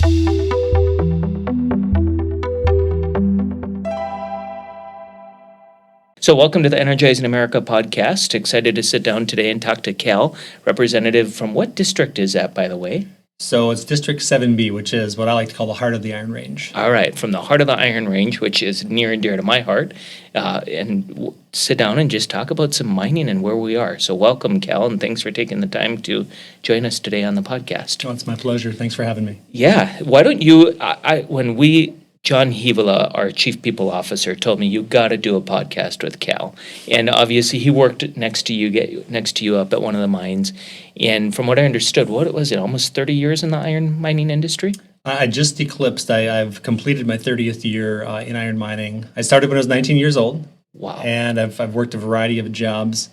So welcome to the Energizing America podcast. Excited to sit down today and talk to Cal, representative from what district is that, by the way? So it's District 7B, which is what I like to call the heart of the Iron Range. All right, from the heart of the Iron Range, which is near and dear to my heart, sit down and just talk about some mining and where we are. So welcome, Cal, and thanks for taking the time to join us today on the podcast. Oh, it's my pleasure. Thanks for having me. Yeah, why don't you, John Hevela, our chief people officer, told me you got to do a podcast with Cal, and obviously he worked next to you up at one of the mines. And from what I understood, what was it? Almost 30 years in the iron mining industry. I just eclipsed. I've completed my 30th year in iron mining. I started when I was 19 years old. Wow! And I've worked a variety of jobs,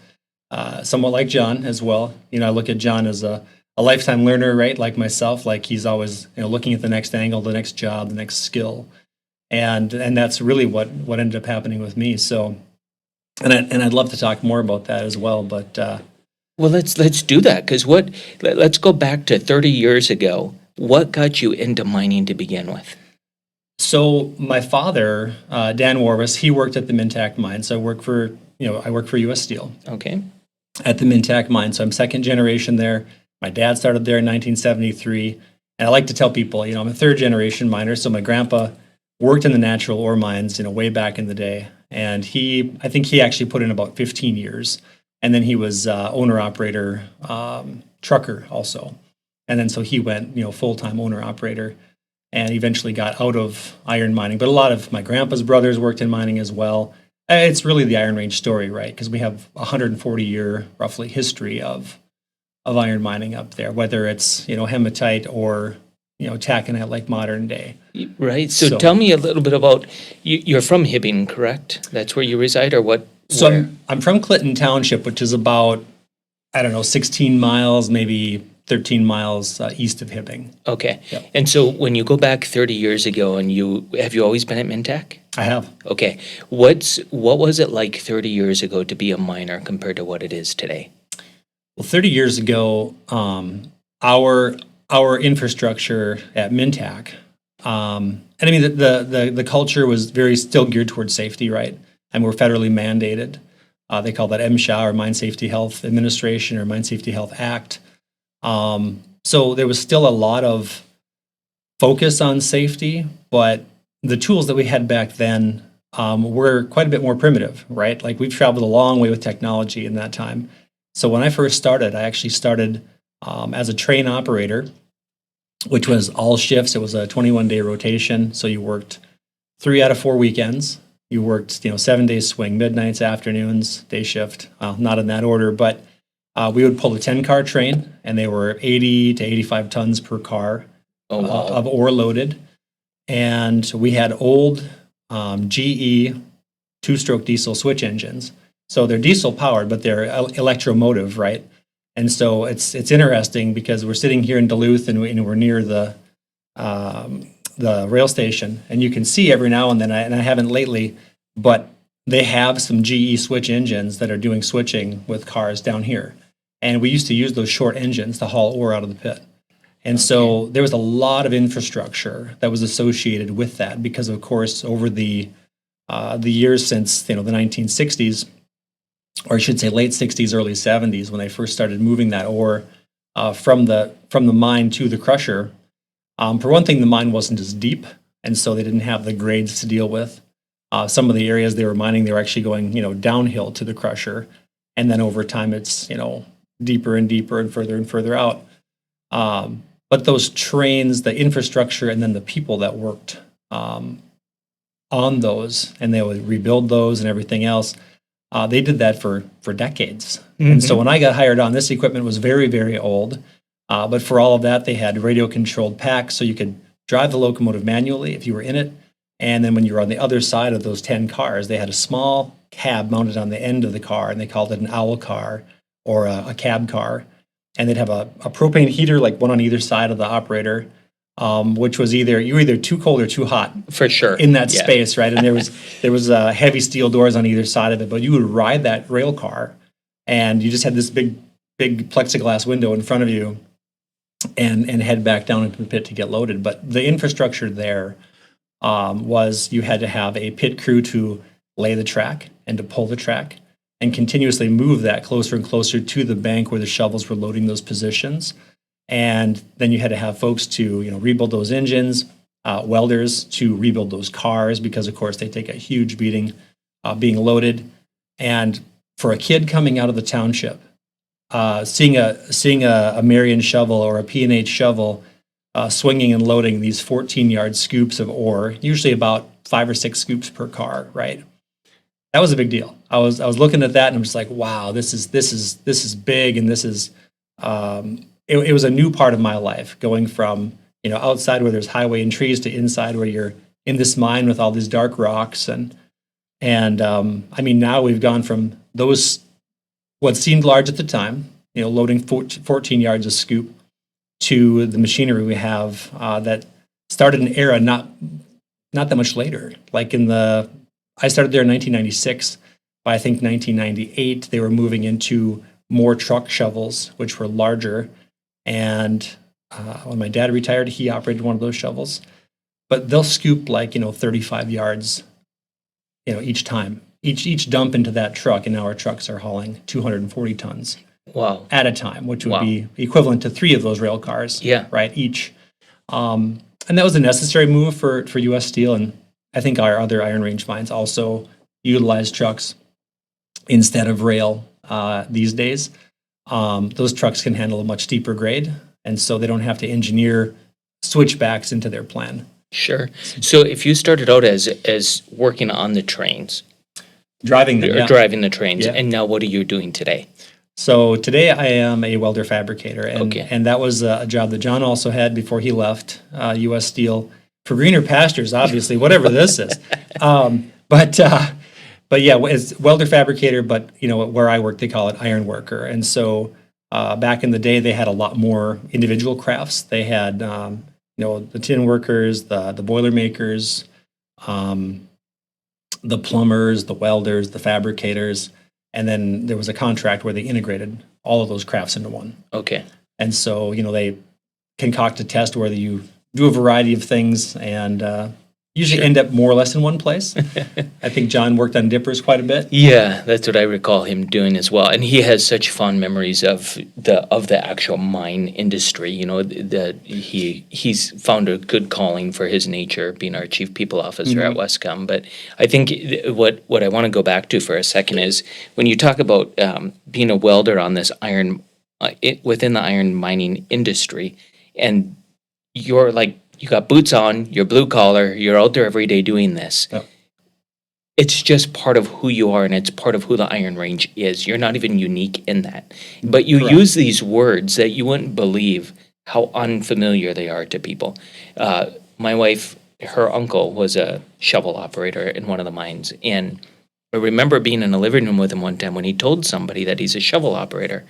somewhat like John as well. You know, I look at John as a lifetime learner, right? Like myself, like he's always looking at the next angle, the next job, the next skill. And that's really what ended up happening with me. So, and I'd love to talk more about that as well. But well, let's do that because let's go back to 30 years ago. What got you into mining to begin with? So my father, Dan Warwas, he worked at the Mintac mine. So I work for U.S. Steel. Okay. At the Mintac mine. So I'm second generation there. My dad started there in 1973. And I like to tell people, I'm a third generation miner. So my grandpa worked in the natural ore mines, way back in the day. And I think he actually put in about 15 years. And then he was owner-operator trucker also. And then so he went, full-time owner-operator and eventually got out of iron mining. But a lot of my grandpa's brothers worked in mining as well. It's really the Iron Range story, right? Because we have 140-year, roughly, history of iron mining up there, whether it's, hematite or taconite like modern day. Right. So tell me a little bit about, you're from Hibbing, correct? That's where you reside, or what? So I'm from Clinton Township, which is about, 16 miles, maybe 13 miles east of Hibbing. Okay. Yep. And so when you go back 30 years ago, and have you always been at Mintac? I have. Okay. What was it like 30 years ago to be a miner compared to what it is today? Well, 30 years ago, our infrastructure at Mintac, and I mean the culture was still geared towards safety, right? And we're federally mandated. They call that MSHA, or Mine Safety Health Administration, or Mine Safety Health Act. So there was still a lot of focus on safety, but the tools that we had back then were quite a bit more primitive, right? Like we've traveled a long way with technology in that time. So when I first started, I actually started as a train operator, which was all shifts. It was a 21-day rotation. So you worked 3 out of 4 weekends. You worked, 7 days swing, midnights, afternoons, day shift. Not in that order, but we would pull a 10-car train, and they were 80 to 85 tons per car of ore loaded. And we had old GE 2-stroke diesel switch engines. So they're diesel powered, but they're electromotive, right? And so it's interesting because we're sitting here in Duluth and we're near the rail station, and you can see every now and then, and I haven't lately, but they have some GE switch engines that are doing switching with cars down here. And we used to use those short engines to haul ore out of the pit. And so there was a lot of infrastructure that was associated with that because, of course, over the years since the 1960s, or I should say late 60s, early 70s, when they first started moving that ore from the mine to the crusher. For one thing, the mine wasn't as deep, and so they didn't have the grades to deal with. Some of the areas they were mining, they were actually going, downhill to the crusher, and then over time, it's deeper and deeper and further out. But those trains, the infrastructure, and then the people that worked on those, and they would rebuild those and everything else. They did that for decades. Mm-hmm. And so when I got hired on, this equipment was very, very old. But for all of that, they had radio-controlled packs, so you could drive the locomotive manually if you were in it. And then when you were on the other side of those 10 cars, they had a small cab mounted on the end of the car, and they called it an owl car or a cab car. And they'd have a propane heater, like one on either side of the operator, which was you were either too cold or too hot, for sure, in that space, right? And there was heavy steel doors on either side of it, but you would ride that rail car, and you just had this big plexiglass window in front of you, and head back down into the pit to get loaded. But the infrastructure there was you had to have a pit crew to lay the track and to pull the track and continuously move that closer and closer to the bank where the shovels were loading those positions. And then you had to have folks to rebuild those engines, welders to rebuild those cars because, of course, they take a huge beating being loaded. And for a kid coming out of the township, seeing a Marion shovel or a P&H shovel swinging and loading these 14-yard scoops of ore, usually about 5 or 6 scoops per car, right? That was a big deal. I was looking at that and I'm just like, wow, this is big, and this is it was a new part of my life, going from outside where there's highway and trees to inside where you're in this mine with all these dark rocks and I mean, now we've gone from those what seemed large at the time, loading 14 yards of scoop, to the machinery we have that started an era not that much later. Like I started there in 1996. By I think 1998, they were moving into more truck shovels, which were larger. And when my dad retired, he operated one of those shovels. But they'll scoop 35 yards, each time. Each dump into that truck, and now our trucks are hauling 240 tons. Wow. At a time, which would be equivalent to 3 of those rail cars. Yeah. Right, each. And that was a necessary move for U.S. Steel, and I think our other Iron Range mines also utilize trucks instead of rail these days. Those trucks can handle a much steeper grade, and so they don't have to engineer switchbacks into their plan. Sure. So if you started out as working on the trains, driving the trains, and now what are you doing today? So today I am a welder fabricator, and that was a job that John also had before he left U.S. Steel for greener pastures, obviously, whatever this is. But yeah, it's welder fabricator, but where I work, they call it iron worker. And so back in the day, they had a lot more individual crafts. They had the tin workers, the boiler makers, the plumbers, the welders, the fabricators. And then there was a contract where they integrated all of those crafts into one. Okay. And so, they concoct a test where you do a variety of things and usually end up more or less in one place. I think John worked on dippers quite a bit. Yeah, that's what I recall him doing as well. And he has such fond memories of the actual mine industry. That he's found a good calling for his nature, being our chief people officer at Wescom. But I think what I want to go back to for a second is when you talk about being a welder on this iron within the iron mining industry, and you're like, you got boots on, you're blue collar, you're out there every day doing this. Yep. It's just part of who you are, and it's part of who the Iron Range is. You're not even unique in that. But you Correct. use these words that you wouldn't believe how unfamiliar they are to people. My wife, her uncle was a shovel operator in one of the mines, and I remember being in a living room with him one time when he told somebody that he's a shovel operator.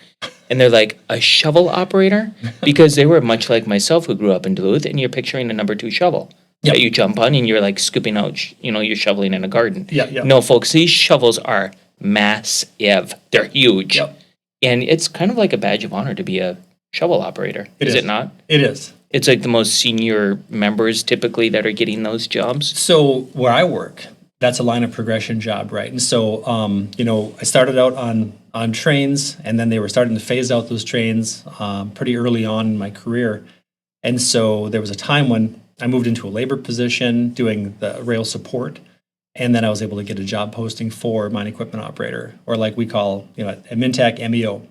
And they're like, a shovel operator? Because they were much like myself who grew up in Duluth, and you're picturing a number 2 shovel that you jump on and you're like scooping out, you're shoveling in a garden. Yeah. No, folks, these shovels are massive. They're huge. Yep. And it's kind of like a badge of honor to be a shovel operator. Is it not? It is. It's like the most senior members typically that are getting those jobs. So where I work, that's a line of progression job, right? And so, I started out on trains, and then they were starting to phase out those trains pretty early on in my career. And so there was a time when I moved into a labor position doing the rail support, and then I was able to get a job posting for mine equipment operator, or like we call, at Mintac, MEO.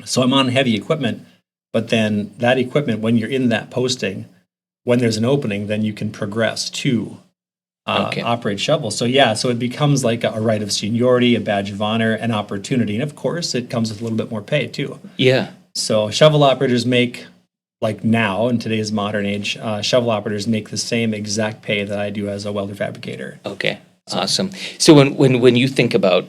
So I'm on heavy equipment, but then that equipment, when you're in that posting, when there's an opening, then you can progress to operate shovel. So it becomes like a right of seniority, a badge of honor, an opportunity. And of course, it comes with a little bit more pay too. Yeah. So shovel operators make, like now in today's modern age, shovel operators make the same exact pay that I do as a welder fabricator. Okay. Awesome. So when you think about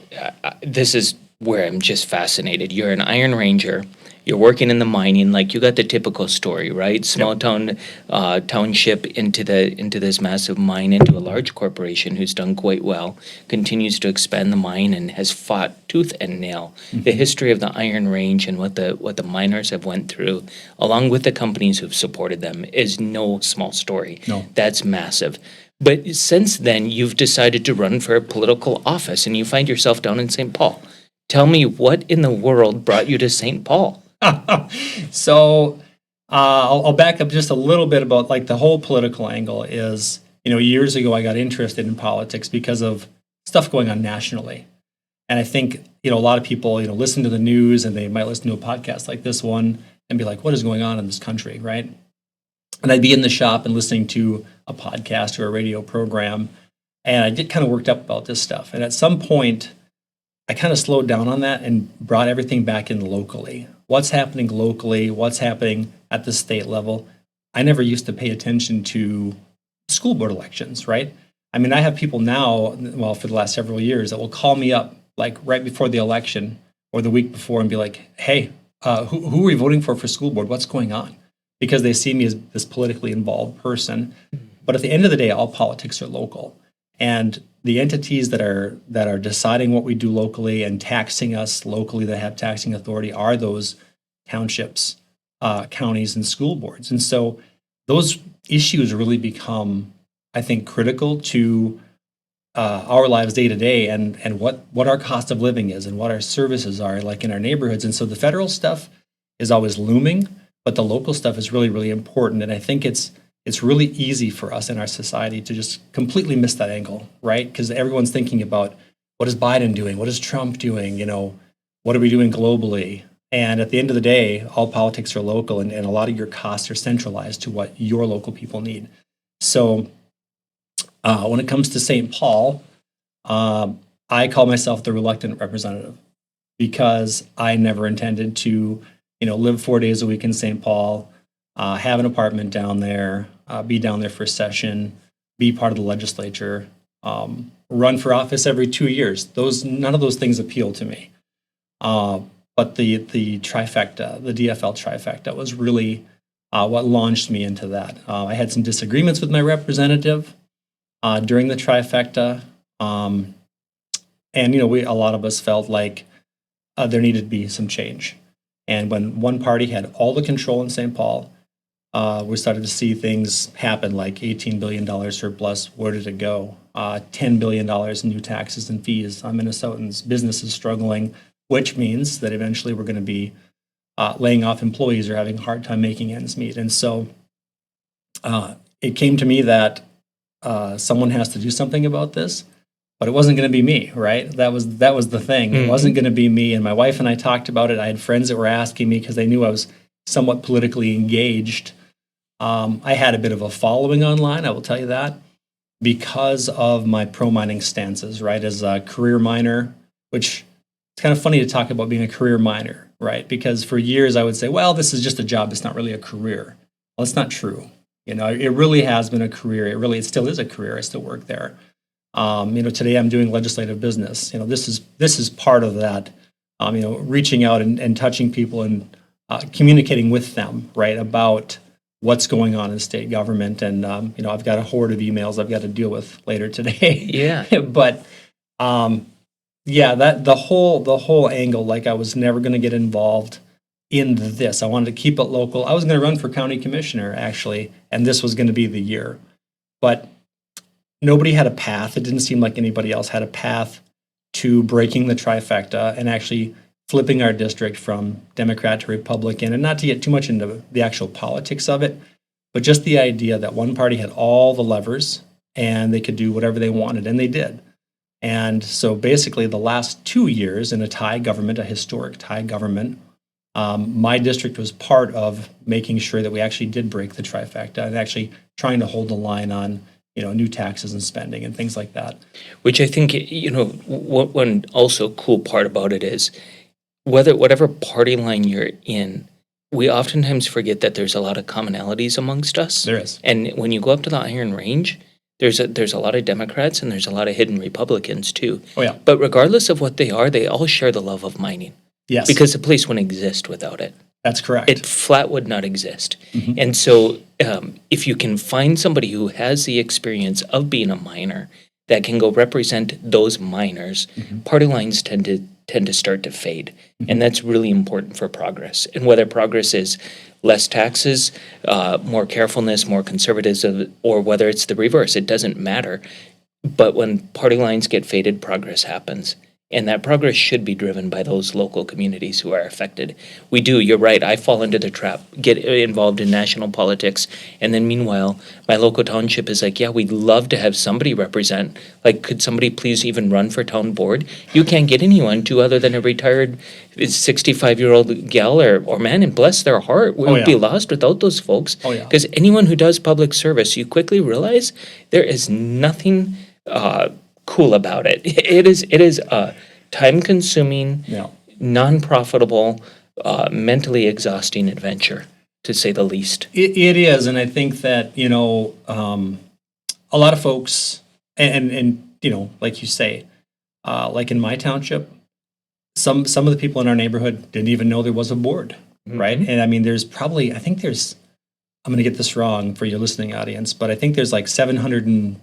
this is where I'm just fascinated. You're an Iron Ranger. You're working in the mining, like you got the typical story, right? Small town township into this massive mine, into a large corporation who's done quite well, continues to expand the mine and has fought tooth and nail. The history of the Iron Range and what the miners have went through, along with the companies who've supported them, is no small story. No. That's massive. But since then, you've decided to run for a political office, and you find yourself down in St. Paul. Tell me, what in the world brought you to St. Paul? So I'll back up just a little bit about like the whole political angle is, years ago I got interested in politics because of stuff going on nationally. And I think, a lot of people, listen to the news and they might listen to a podcast like this one and be like, what is going on in this country, right? And I'd be in the shop and listening to a podcast or a radio program, and I get kind of worked up about this stuff. And at some point, I kind of slowed down on that and brought everything back in locally. What's happening locally? What's happening at the state level? I never used to pay attention to school board elections, right? I mean, I have people now, well, for the last several years, that will call me up like right before the election or the week before and be like, hey, who are we voting for school board? What's going on? Because they see me as this politically involved person. But at the end of the day, all politics are local. And the entities that are deciding what we do locally and taxing us locally, that have taxing authority, are those townships, counties, and school boards. And so those issues really become, I think, critical to our lives day to day, and what our cost of living is and what our services are like in our neighborhoods. And so the federal stuff is always looming, but the local stuff is really, really important. And I think it's really easy for us in our society to just completely miss that angle, right? Because everyone's thinking about, what is Biden doing? What is Trump doing? What are we doing globally? And at the end of the day, all politics are local, and a lot of your costs are centralized to what your local people need. So when it comes to St. Paul, I call myself the reluctant representative, because I never intended to, live 4 days a week in St. Paul, have an apartment down there, be down there for a session, be part of the legislature, run for office every 2 years. None of those things appeal to me. But the trifecta, the DFL trifecta, was really what launched me into that. I had some disagreements with my representative during the trifecta, and a lot of us felt like there needed to be some change. And when one party had all the control in St. Paul, we started to see things happen, like $18 billion surplus. Where did it go? $10 billion in new taxes and fees on Minnesotans. Businesses struggling, which means that eventually we're going to be laying off employees or having a hard time making ends meet. And so it came to me that someone has to do something about this, but it wasn't going to be me, right? That was the thing. Mm-hmm. It wasn't going to be me. And my wife and I talked about it. I had friends that were asking me because they knew I was somewhat politically engaged. I had a bit of a following online, I will tell you that, because of my pro-mining stances, right? As a career miner, which it's kind of funny to talk about being a career miner, right? Because for years I would say, well, this is just a job. It's not really a career. Well, it's not true. It really has been a career. It still is a career. I still work there. Today I'm doing legislative business. This is part of that, reaching out and touching people and communicating with them, right, about what's going on in state government. And, I've got a horde of emails I've got to deal with later today. Yeah. But, that the whole angle, like I was never going to get involved in this. I wanted to keep it local. I was going to run for county commissioner, actually, and this was going to be the year. But nobody had a path. It didn't seem like anybody else had a path to breaking the trifecta and actually flipping our district from Democrat to Republican. And not to get too much into the actual politics of it, but just the idea that one party had all the levers and they could do whatever they wanted, and they did. And so basically the last 2 years in a tie government, a historic tie government, my district was part of making sure that we actually did break the trifecta and actually trying to hold the line on new taxes and spending and things like that. Which I think, one also cool part about it is, whatever party line you're in, we oftentimes forget that there's a lot of commonalities amongst us. There is. And when you go up to the Iron Range, There's a lot of Democrats and there's a lot of hidden Republicans too. Oh, yeah. But regardless of what they are, they all share the love of mining. Yes. Because the place wouldn't exist without it. That's correct. It flat would not exist. And so if you can find somebody who has the experience of being a miner that can go represent those miners, party lines tend to start to fade. And that's really important for progress. And whether progress is less taxes, more carefulness, more conservatism, or whether it's the reverse, it doesn't matter. But when party lines get faded, progress happens. And that progress should be driven by those local communities who are affected. We do, you're right, I fall into the trap, get involved in national politics, and then meanwhile, my local township is like, yeah, we'd love to have somebody represent. Like, could somebody please even run for town board? You can't get anyone to other than a retired 65-year-old gal or man, and bless their heart, we would be lost without those folks. Oh, yeah. Because anyone who does public service, you quickly realize there is nothing cool about it. It is a time-consuming, Yeah. non-profitable, mentally exhausting adventure, to say the least. It is, and I think that, a lot of folks, and like you say, like in my township, some of the people in our neighborhood didn't even know there was a board, right? And I mean, there's probably, I'm going to get this wrong for your listening audience, but I think there's like 1,700.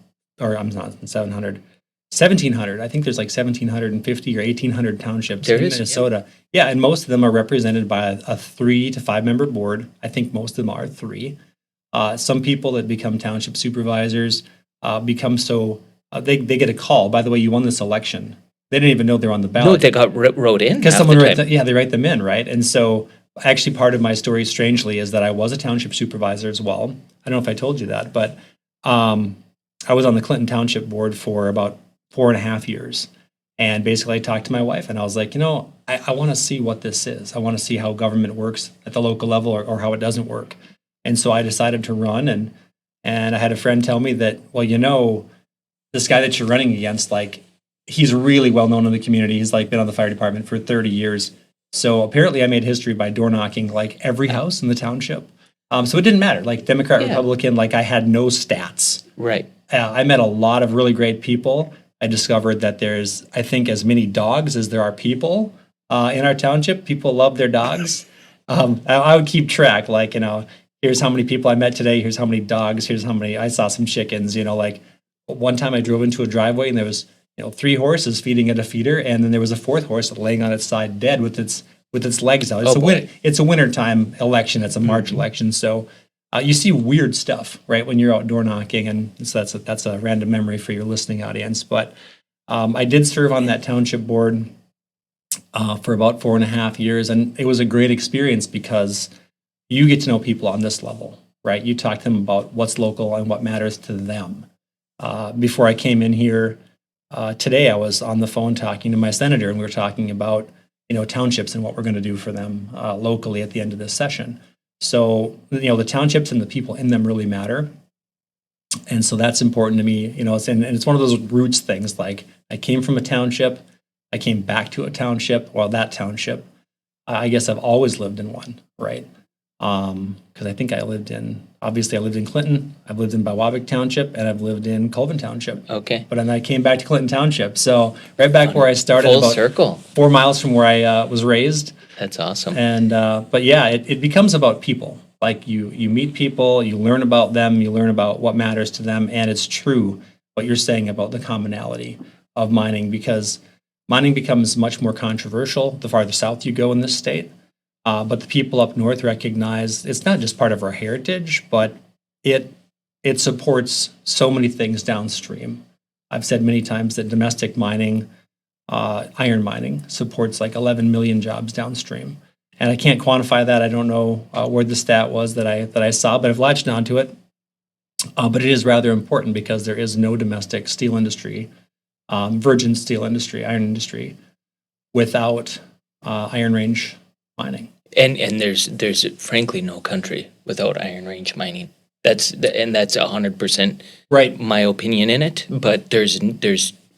I think there's like 1,750 or 1,800 townships in Minnesota. Yeah, and most of them are represented by a 3 to 5 member board. I think most of them are 3. Some people that become township supervisors they get a call. By the way, you won this election. They didn't even know they're on the ballot. No, they got wrote in because half someone the time. they write them in, right? And so actually part of my story, strangely, is that I was a township supervisor as well. I don't know if I told you that, but I was on the Clinton Township board for about 4.5 years. And basically I talked to my wife and I was like, I want to see what this is. I want to see how government works at the local level or how it doesn't work. And so I decided to run, and I had a friend tell me that, well, this guy that you're running against, like, he's really well known in the community. He's like been on the fire department for 30 years. So apparently I made history by door knocking like every house in the township. So it didn't matter, like Democrat, Republican, like I had no stats. Right. I met a lot of really great people. I discovered that there's, I think, as many dogs as there are people in our township. People love their dogs. I would keep track, like, here's how many people I met today. Here's how many dogs. Here's how many, I saw some chickens, like one time I drove into a driveway and there was, 3 horses feeding at a feeder. And then there was a 4th horse laying on its side dead with its legs out. It's a wintertime election. It's a March election. So you see weird stuff, right, when you're out door knocking. And so that's a random memory for your listening audience. But I did serve on that township board for about 4.5 years. And it was a great experience because you get to know people on this level, right? You talk to them about what's local and what matters to them. Before I came in here today, I was on the phone talking to my senator, and we were talking about townships and what we're going to do for them locally at the end of this session. So the townships and the people in them really matter, and so that's important to me. And it's one of those roots things. Like, I came from a township, I came back to a township. Well, that township, I guess I've always lived in one, right? Because I think I lived in Clinton, I've lived in Biwabic Township, and I've lived in Colvin Township. Okay. But then I came back to Clinton Township. So right back where I started, Full about circle. 4 miles from where I was raised. That's awesome. And but yeah, it becomes about people. Like you meet people, you learn about them, you learn about what matters to them, and it's true what you're saying about the commonality of mining, because mining becomes much more controversial the farther south you go in this state. But the people up north recognize it's not just part of our heritage, but it supports so many things downstream. I've said many times that domestic mining, iron mining, supports like 11 million jobs downstream. And I can't quantify that. I don't know where the stat was that I saw, but I've latched onto it. But it is rather important because there is no domestic steel industry, virgin steel industry, iron industry, without Iron Range mining. And there's frankly no country without Iron Range mining. That's 100% right. My opinion in it. But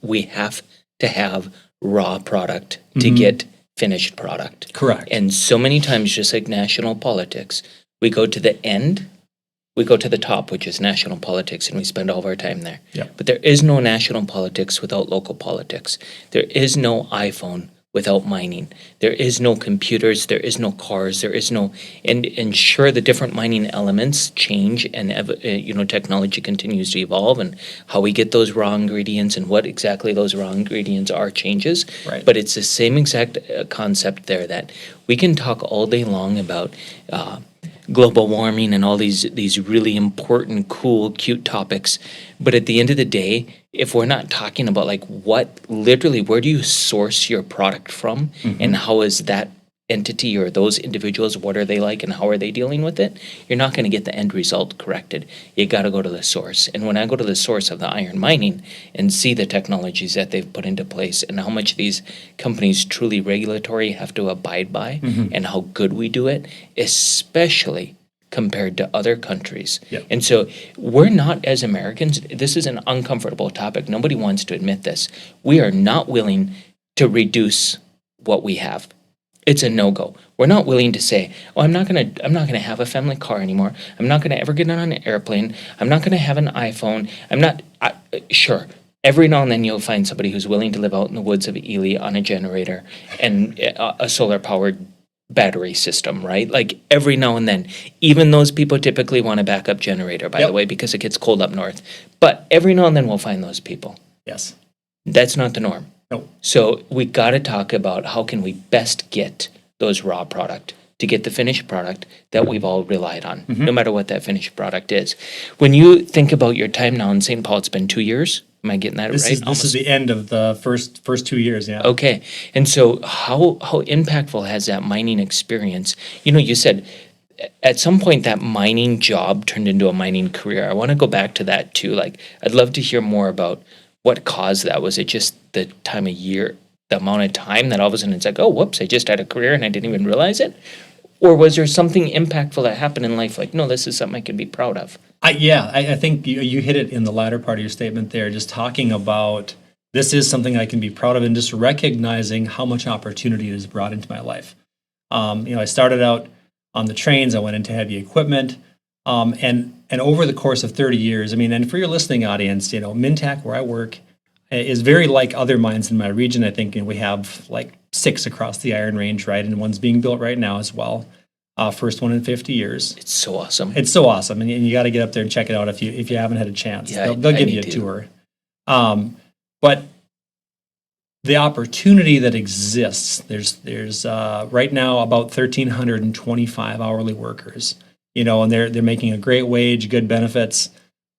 we have to have raw product to get finished product. Correct. And so many times, just like national politics, we go to the end we go to the top, which is national politics, and we spend all of our time there. Yeah. But there is no national politics without local politics. There is no iPhone without mining. There is no computers, there is no cars, there is no, and sure, the different mining elements change and, technology continues to evolve, and how we get those raw ingredients and what exactly those raw ingredients are changes. Right. But it's the same exact concept there, that we can talk all day long about global warming and all these really important, cool, cute topics. But at the end of the day, if we're not talking about like what literally, where do you source your product from, and how is that entity or those individuals, what are they like and how are they dealing with it, you're not going to get the end result corrected. You got to go to the source. And when I go to the source of the iron mining and see the technologies that they've put into place and how much these companies truly regulatory have to abide by, and how good we do it, especially compared to other countries. Yep. And so we're not, as Americans, this is an uncomfortable topic. Nobody wants to admit this. We are not willing to reduce what we have. It's a no-go. We're not willing to say, "Oh, I'm not gonna have a family car anymore. I'm not gonna ever get on an airplane. I'm not gonna have an iPhone. Sure, every now and then you'll find somebody who's willing to live out in the woods of Ely on a generator and a solar-powered battery system, right? Like every now and then. Even those people typically want a backup generator, by the way, because it gets cold up north. But every now and then we'll find those people. Yes. That's not the norm. No. So we got to talk about how can we best get those raw product to get the finished product that we've all relied on, no matter what that finished product is. When you think about your time now in St. Paul, it's been 2 years. Am I getting that right? This is the end of the first 2 years. Yeah. Okay. And so how impactful has that mining experience? You said at some point that mining job turned into a mining career. I want to go back to that too. Like, I'd love to hear more about what caused that. Was it just the time of year, the amount of time that all of a sudden it's like, oh, whoops, I just had a career and I didn't even realize it? Or was there something impactful that happened in life? Like, no, this is something I could be proud of. I think you hit it in the latter part of your statement there, just talking about this is something I can be proud of and just recognizing how much opportunity it has brought into my life. I started out on the trains, I went into heavy equipment, and over the course of 30 years, and for your listening audience, Mintac, where I work, is very like other mines in my region. I think we have like 6 across the Iron Range, right? And one's being built right now as well. First one in 50 years. It's so awesome. It's so awesome, and you got to get up there and check it out if you haven't had a chance. Yeah, they'll give you a tour. But the opportunity that exists, there's right now about 1,325 hourly workers. And they're making a great wage, good benefits.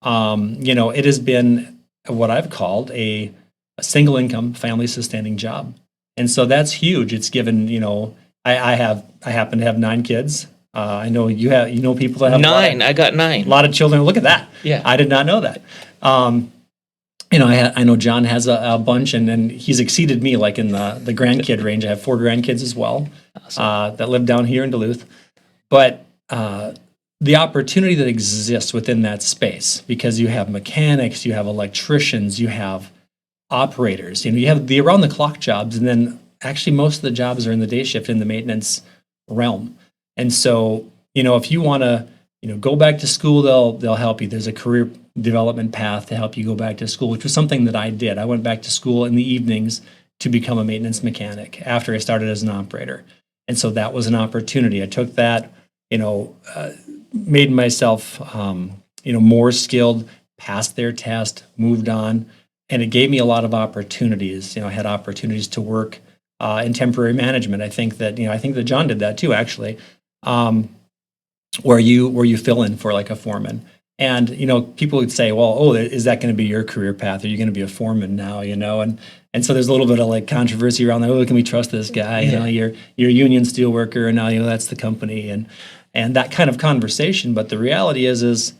It has been what I've called a single income, family sustaining job, and so that's huge. It's given I happen to have 9 kids. I know you have people that have 9. I got 9. A lot of children. Look at that. Yeah, I did not know that. I know John has a bunch, and he's exceeded me like in the grandkid range. I have 4 grandkids as well. Awesome. That live down here in Duluth. But the opportunity that exists within that space, because you have mechanics, you have electricians, you have operators, you have the around the clock jobs, and then actually most of the jobs are in the day shift in the maintenance realm. And so, if you want to, go back to school, they'll help you. There's a career development path to help you go back to school, which was something that I did. I went back to school in the evenings to become a maintenance mechanic after I started as an operator. And so that was an opportunity. I took that, made myself, more skilled, passed their test, moved on, and it gave me a lot of opportunities. I had opportunities to work in temporary management. I think that John did that too, actually, where you fill in for like a foreman. And people would say, well, oh, is that going to be your career path? Are you going to be a foreman now? And so there's a little bit of like controversy around that. Oh, can we trust this guy? You're a union steel worker, and now that's the company, and that kind of conversation. But the reality is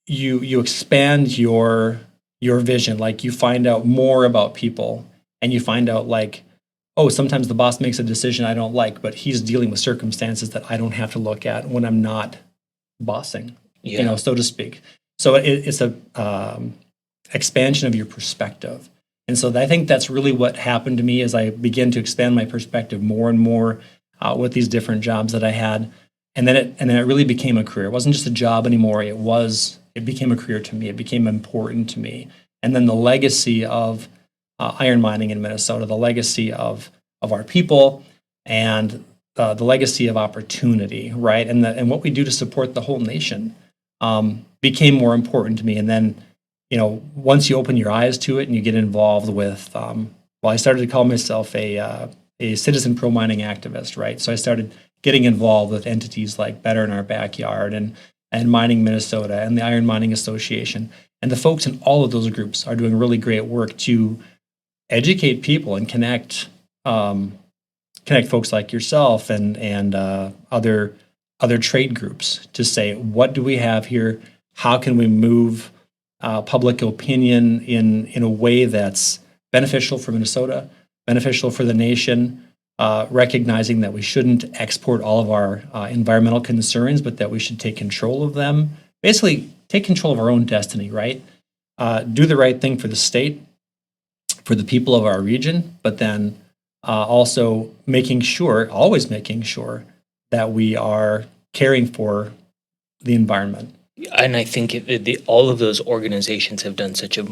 you expand your vision. Like, you find out more about people, and you find out like, oh, sometimes the boss makes a decision I don't like, but he's dealing with circumstances that I don't have to look at when I'm not bossing, so to speak. So it's a expansion of your perspective. And so I think that's really what happened to me as I began to expand my perspective more and more with these different jobs that I had. And then it really became a career. It wasn't just a job anymore. It became a career to me. It became important to me. And then the legacy of iron mining in Minnesota, the legacy of our people, and the legacy of opportunity, right? And what we do to support the whole nation became more important to me. And then, once you open your eyes to it and you get involved with, I started to call myself a citizen pro mining activist, right? So I started getting involved with entities like Better in Our Backyard and Mining Minnesota and the Iron Mining Association. And the folks in all of those groups are doing really great work to educate people and connect folks like yourself and other trade groups to say, what do we have here? How can we move public opinion in a way that's beneficial for Minnesota, beneficial for the nation, recognizing that we shouldn't export all of our environmental concerns, but that we should take control of them. Basically, take control of our own destiny, right? Do the right thing for the state, for the people of our region, but then also always making sure that we are caring for the environment. And I think all of those organizations have done such a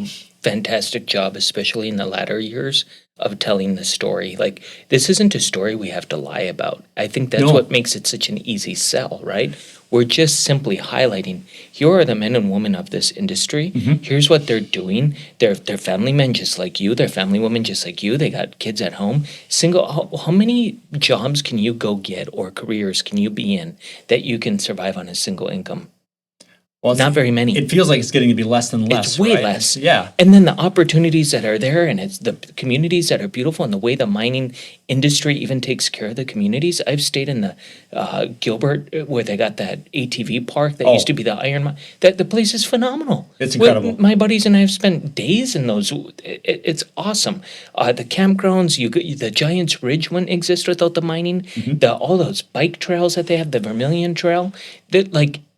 fantastic job, especially in the latter years, of telling the story. Like, this isn't a story we have to lie about. I think that's No. what makes it such an easy sell, right? We're just simply highlighting, here are the men and women of this industry. Here's what they're doing. They're family men just like you. They're family women just like you. They got kids at home. How many jobs can you go get or careers can you be in that you can survive on a single income? Well, Not very many. It feels like it's getting to be less and less. It's way right? less. Yeah. And then the opportunities that are there, and it's the communities that are beautiful, and the way the mining industry even takes care of the communities. I've stayed in the Gilbert, where they got that ATV park that used to be the iron mine. The place is phenomenal. It's incredible. My buddies and I have spent days in those. It's awesome. The campgrounds, the Giants Ridge wouldn't exist without the mining. All those bike trails that they have, the Vermilion Trail,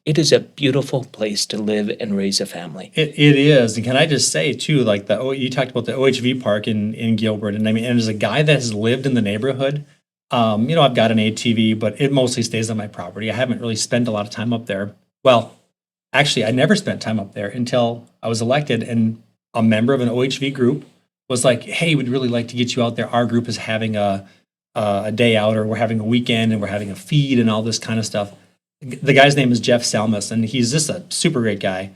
it is a beautiful place to live and raise a family. It is. And can I just say, too, like you talked about the OHV park in Gilbert. And I mean, and as a guy that has lived in the neighborhood, I've got an ATV, but it mostly stays on my property. I haven't really spent a lot of time up there. Well, actually, I never spent time up there until I was elected. And a member of an OHV group was like, hey, we'd really like to get you out there. Our group is having a day out, or we're having a weekend, and we're having a feed and all this kind of stuff. The guy's name is Jeff Salmus, and he's just a super great guy.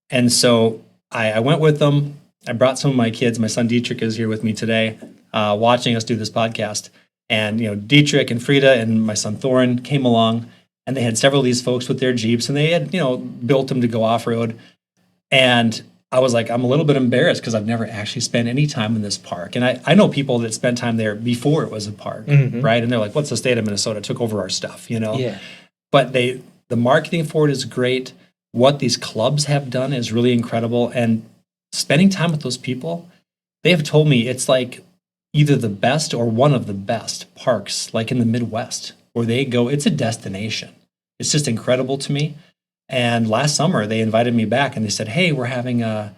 And so I went with them. I brought some of my kids. My son Dietrich is here with me today, watching us do this podcast. And Dietrich and Frida and my son Thorin came along, and they had several of these folks with their Jeeps, and they had built them to go off road. And I was like, I'm a little bit embarrassed because I've never actually spent any time in this park. And I know people that spent time there before it was a park, right? And they're like, what's the state of Minnesota? It took over our stuff, Yeah. But the marketing for it is great. What these clubs have done is really incredible. And spending time with those people, they have told me it's like either the best or one of the best parks, like in the Midwest, where they go. It's a destination. It's just incredible to me. And last summer, they invited me back, and they said, hey, we're having our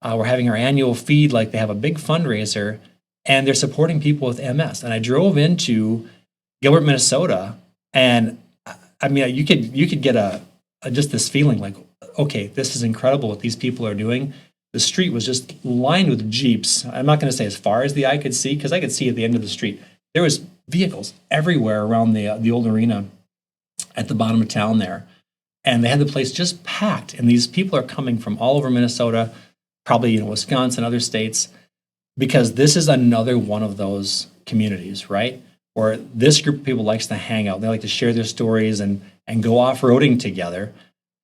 annual feed. Like, they have a big fundraiser, and they're supporting people with MS. And I drove into Gilbert, Minnesota, and I mean, you could get just this feeling like, okay, this is incredible what these people are doing. The street was just lined with Jeeps. I'm not going to say as far as the eye could see, because I could see at the end of the street. There was vehicles everywhere around the old arena at the bottom of town there. And they had the place just packed. And these people are coming from all over Minnesota, probably Wisconsin, other states, because this is another one of those communities, right? Where this group of people likes to hang out. They like to share their stories and go off-roading together.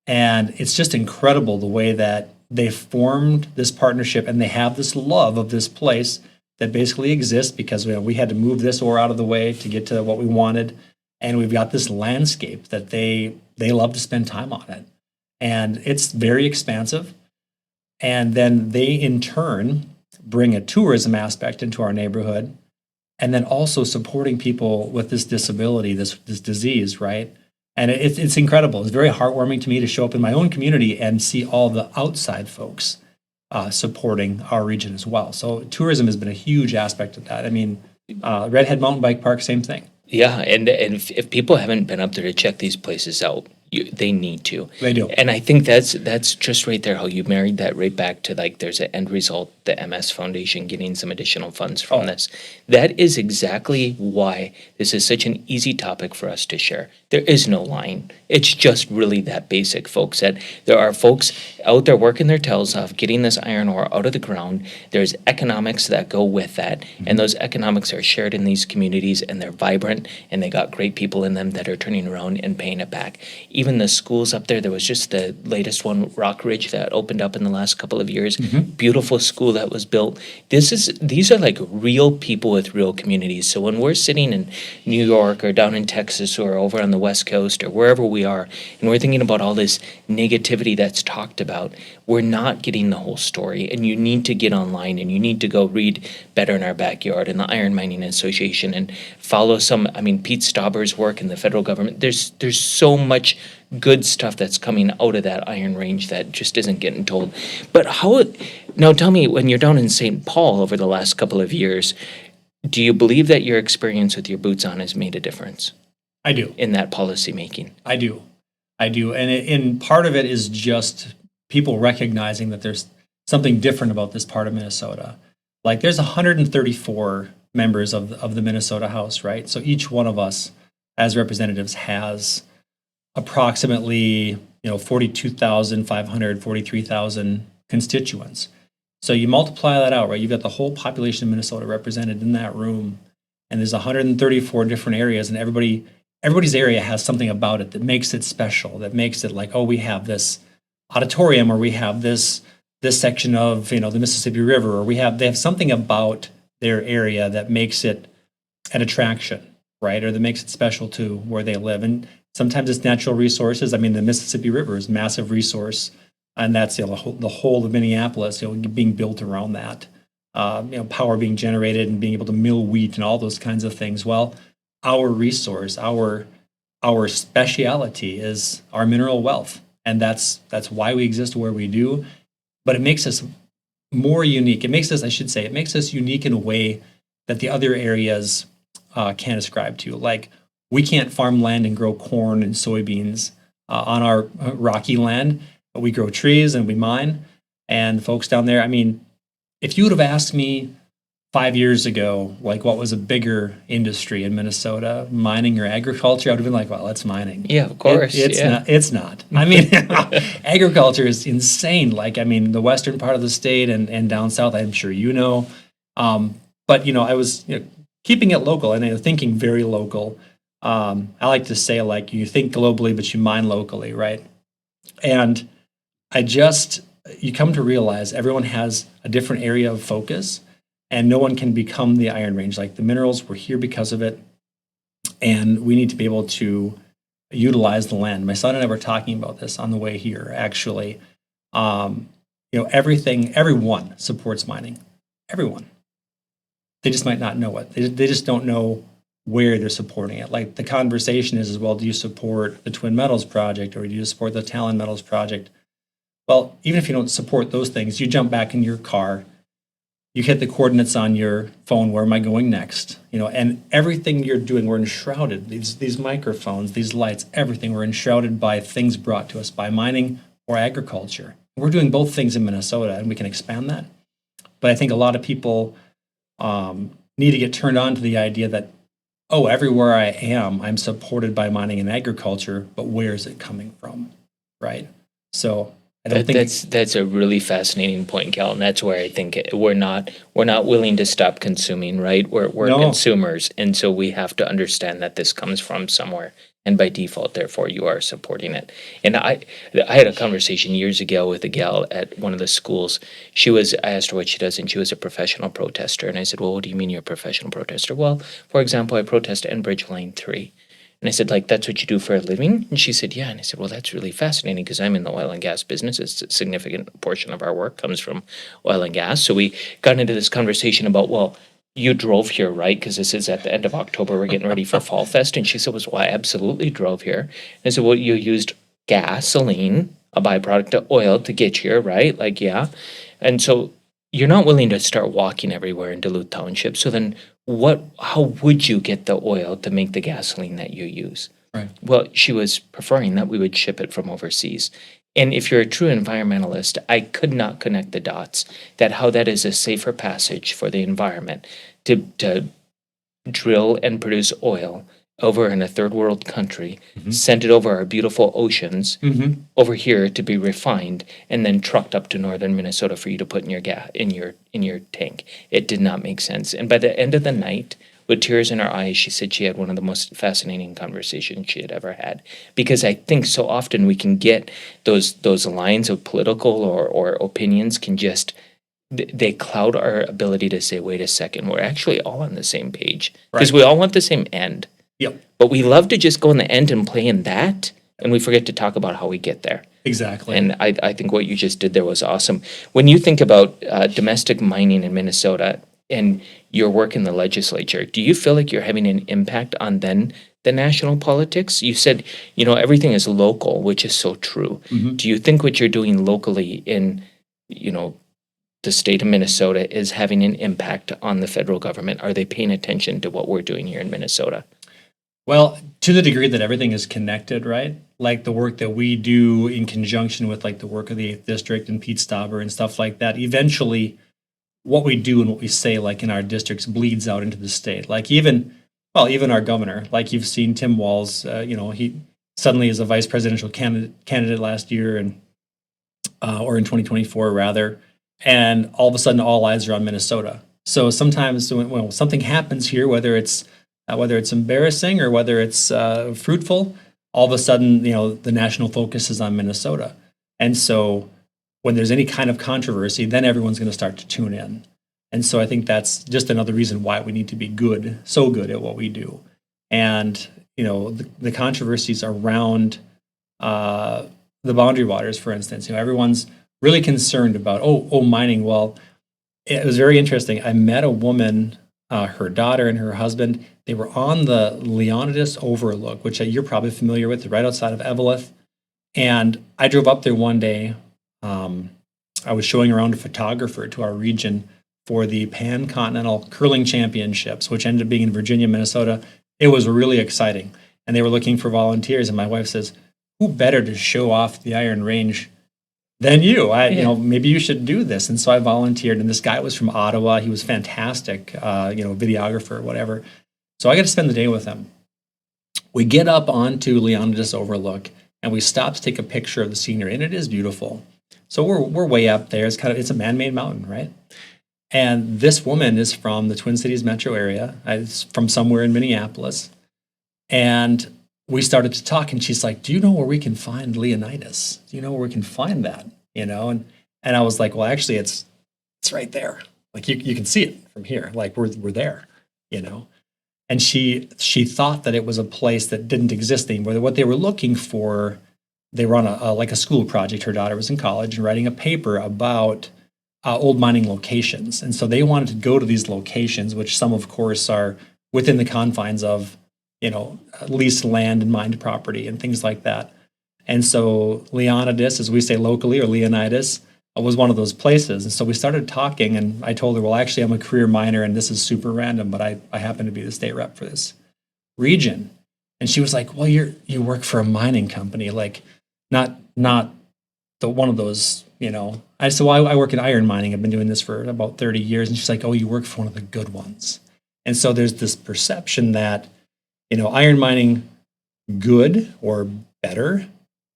And it's just incredible the way that they formed this partnership, and they have this love of this place that basically exists because we had to move this ore out of the way to get to what we wanted. And we've got this landscape that they love to spend time on it. And it's very expansive. And then they, in turn, bring a tourism aspect into our neighborhood, and then also supporting people with this disability, this disease, right? And it's incredible. It's very heartwarming to me to show up in my own community and see all the outside folks supporting our region as well. So tourism has been a huge aspect of that. I mean, Redhead Mountain Bike Park, same thing. Yeah, and if people haven't been up there to check these places out, they need to. They do. And I think that's just right there how you married that right back to like there's an end result, the MS Foundation getting some additional funds from Oh. this. That is exactly why this is such an easy topic for us to share. There is no line. It's just really that basic, folks. That there are folks out there working their tails off, getting this iron ore out of the ground. There's economics that go with that, and those economics are shared in these communities, and they're vibrant, and they got great people in them that are turning around and paying it back. Even the schools up there was just the latest one, Rock Ridge, that opened up in the last couple of years. Beautiful school that was built. These are like real people with real communities. So when we're sitting in New York or down in Texas or over on the West Coast or wherever we are, and we're thinking about all this negativity that's talked about, we're not getting the whole story. And you need to get online and you need to go read Better in Our Backyard and the Iron Mining Association and follow Pete Stauber's work in the federal government. There's so much good stuff that's coming out of that iron range that just isn't getting told. But now tell me, when you're down in St. Paul over the last couple of years, do you believe that your experience with your boots on has made a difference I do. in that policy making? I do. And part of it is just people recognizing that there's something different about this part of Minnesota. Like there's 134 members of the Minnesota House, right? So each one of us as representatives has approximately 42,500, 43,000 constituents. So you multiply that out, right? You've got the whole population of Minnesota represented in that room, and there's 134 different areas, and everybody's area has something about it that makes it special, that makes it like, oh, we have this auditorium, or we have this section of the Mississippi River, or they have something about their area that makes it an attraction, right? Or that makes it special to where they live. And sometimes it's natural resources. I mean, the Mississippi River is a massive resource, and that's the whole of Minneapolis being built around that. Power being generated and being able to mill wheat and all those kinds of things. Well, our resource, our speciality is our mineral wealth, and that's why we exist where we do. But it makes us more unique. It makes us unique in a way that the other areas can't ascribe to. Like, we can't farm land and grow corn and soybeans on our rocky land, but we grow trees and we mine. And folks down there, I mean, if you would have asked me 5 years ago, like, what was a bigger industry in Minnesota, mining or agriculture, I would have been like, well, that's mining. Yeah, of course. It's not. I mean, agriculture is insane. Like, I mean, the western part of the state and down south, I'm sure but I was keeping it local and thinking very local. I like to say, like, you think globally, but you mine locally, right? And you come to realize everyone has a different area of focus, and no one can become the Iron Range. Like, the minerals, we're here because of it, and we need to be able to utilize the land. My son and I were talking about this on the way here, actually. Everyone supports mining. Everyone. They just might not know it. They just don't know where they're supporting it. Like, the conversation is, well, do you support the Twin Metals project, or do you support the Talon Metals project? Well, even if you don't support those things, you jump back in your car, you hit the coordinates on your phone, where am I going next? And everything you're doing, we're enshrouded. These microphones, these lights, everything, we're enshrouded by things brought to us by mining or agriculture. We're doing both things in Minnesota, and we can expand that. But I think a lot of people need to get turned on to the idea that, oh, everywhere I am, I'm supported by mining and agriculture, but where is it coming from, right? So I don't think that's a really fascinating point, Cal, and that's where I think we're not willing to stop consuming, right? We're No. consumers, and so we have to understand that this comes from somewhere, and by default, therefore, you are supporting it. And I had a conversation years ago with a gal at one of the schools. I asked her what she does, and she was a professional protester. And I said, well, what do you mean you're a professional protester? Well, for example, I protest Enbridge Line 3. And I said, like, that's what you do for a living? And she said, yeah. And I said, well, that's really fascinating, because I'm in the oil and gas business. It's a significant portion of our work comes from oil and gas. So we got into this conversation about, well, you drove here, right? Because this is at the end of October. We're getting ready for Fall Fest. And she said, well, I absolutely drove here. And I said, well, you used gasoline, a byproduct of oil, to get here, right? Like, yeah. And so you're not willing to start walking everywhere in Duluth Township. So then how would you get the oil to make the gasoline that you use? Right. Well, she was preferring that we would ship it from overseas. And if you're a true environmentalist, I could not connect the dots that how that is a safer passage for the environment to drill and produce oil over in a third world country, send it over our beautiful oceans over here to be refined, and then trucked up to northern Minnesota for you to put in your in your tank. It did not make sense. And by the end of the night, with tears in her eyes, she said she had one of the most fascinating conversations she had ever had. Because I think so often we can get those lines of political or opinions can just they cloud our ability to say, wait a second, we're actually all on the same page. Because Right. we all want the same end. Yep. But we love to just go in the end and play in that, and we forget to talk about how we get there. Exactly. And I think what you just did there was awesome. When you think about domestic mining in Minnesota and your work in the legislature, do you feel like you're having an impact on then the national politics? You said, everything is local, which is so true. Do you think what you're doing locally in, the state of Minnesota is having an impact on the federal government? Are they paying attention to what we're doing here in Minnesota? Well, to the degree that everything is connected, right? Like the work that we do in conjunction with like the work of the 8th District and Pete Stauber and stuff like that, eventually what we do and what we say like in our districts bleeds out into the state. Like even our governor, like you've seen Tim Walz, he suddenly is a vice presidential candidate last year and or in 2024 rather, and all of a sudden all eyes are on Minnesota. So sometimes when something happens here, whether it's embarrassing or whether it's fruitful, all of a sudden, the national focus is on Minnesota. And so when there's any kind of controversy, then everyone's going to start to tune in. And so I think that's just another reason why we need to be so good at what we do. And, the controversies around the boundary waters, for instance, everyone's really concerned about, mining. Well, it was very interesting. I met a woman, her daughter and her husband. They were on the Leonidas Overlook, which you're probably familiar with, right outside of Eveleth. And I drove up there one day. I was showing around a photographer to our region for the Pan-Continental Curling Championships, which ended up being in Virginia, Minnesota. It was really exciting. And they were looking for volunteers. And my wife says, who better to show off the Iron Range than you? Maybe you should do this. And so I volunteered. And this guy was from Ottawa. He was fantastic, videographer, whatever. So I got to spend the day with him. We get up onto Leonidas Overlook and we stop to take a picture of the scenery, and it is beautiful. So we're way up there. It's a man-made mountain, right? And this woman is from the Twin Cities metro area. It's from somewhere in Minneapolis. And we started to talk, and she's like, do you know where we can find Leonidas? Do you know where we can find that? And I was like, well, actually, it's right there. Like you can see it from here. Like we're there, And she thought that it was a place that didn't exist anymore. What they were looking for, they were on a school project. Her daughter was in college and writing a paper about old mining locations. And so they wanted to go to these locations, which some, of course, are within the confines of, leased land and mined property and things like that. And so Leonidas, as we say locally, or Leonidas, was one of those places. And so we started talking, and I told her, well, actually, I'm a career miner, and this is super random, but I happen to be the state rep for this region. And she was like, well, you work for a mining company, like not the one of those, I said, well, I work in iron mining. I've been doing this for about 30 years. And she's like, oh, you work for one of the good ones. And so there's this perception that, iron mining, good or better,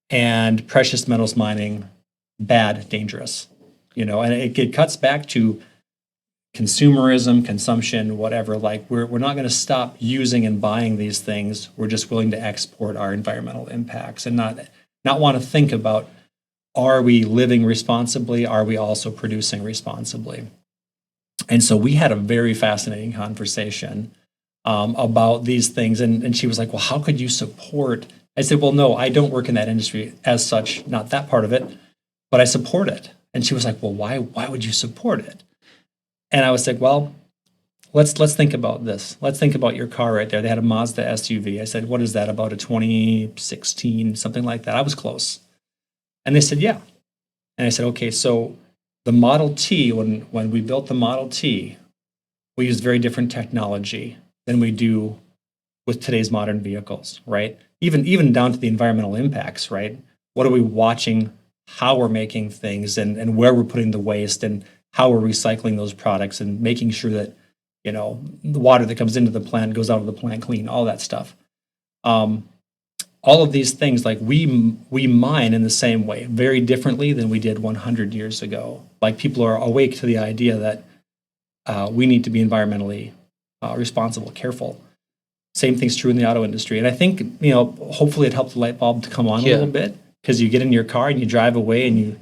and precious metals mining, bad, dangerous, and it cuts back to consumerism, consumption, whatever. Like we're not going to stop using and buying these things. We're just willing to export our environmental impacts and not want to think about, are we living responsibly? Are we also producing responsibly? And so we had a very fascinating conversation about these things. And she was like, well, how could you support? I said, well, no, I don't work in that industry as such, not that part of it, but I support it. And she was like, well, why would you support it? And I was like, well, let's think about this. Let's think about your car right there. They had a Mazda SUV. I said, what is that, about a 2016, something like that? I was close. And they said, yeah. And I said, okay, so the Model T, when we built the Model T, we used very different technology than we do with today's modern vehicles, right? Even down to the environmental impacts, right? What are we watching, how we're making things, and where we're putting the waste, and how we're recycling those products, and making sure that, the water that comes into the plant goes out of the plant clean, all that stuff. All of these things, like we mine in the same way, very differently than we did 100 years ago. Like, people are awake to the idea that we need to be environmentally responsible, careful. Same thing's true in the auto industry. And I think, hopefully it helped the light bulb to come on a little bit, because you get in your car and you drive away and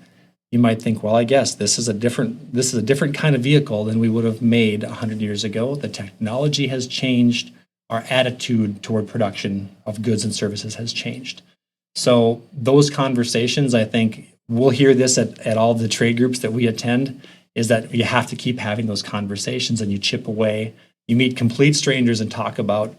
you might think, well, I guess this is a different kind of vehicle than we would have made 100 years ago. The technology has changed. Our attitude toward production of goods and services has changed. So those conversations, I think, we'll hear this at all the trade groups that we attend, is that you have to keep having those conversations, and you chip away. You meet complete strangers and talk about